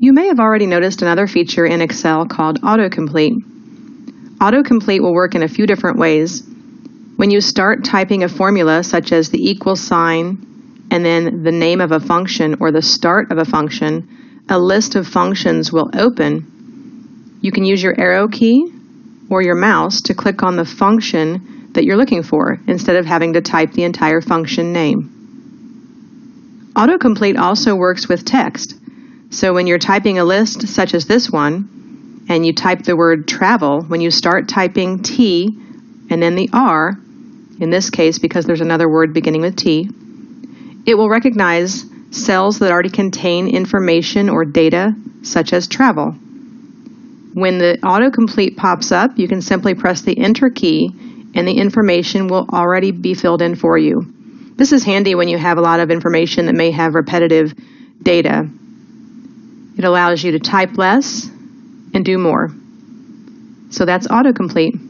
You may have already noticed another feature in Excel called AutoComplete. AutoComplete will work in a few different ways. When you start typing a formula such as the equal sign and then the name of a function or the start of a function, a list of functions will open. You can use your arrow key or your mouse to click on the function that you're looking for instead of having to type the entire function name. AutoComplete also works with text. So when you're typing a list such as this one, and you type the word travel, when you start typing T and then the R, in this case because there's another word beginning with T, it will recognize cells that already contain information or data such as travel. When the AutoComplete pops up, you can simply press the Enter key and the information will already be filled in for you. This is handy when you have a lot of information that may have repetitive data. It allows you to type less and do more. So that's AutoComplete.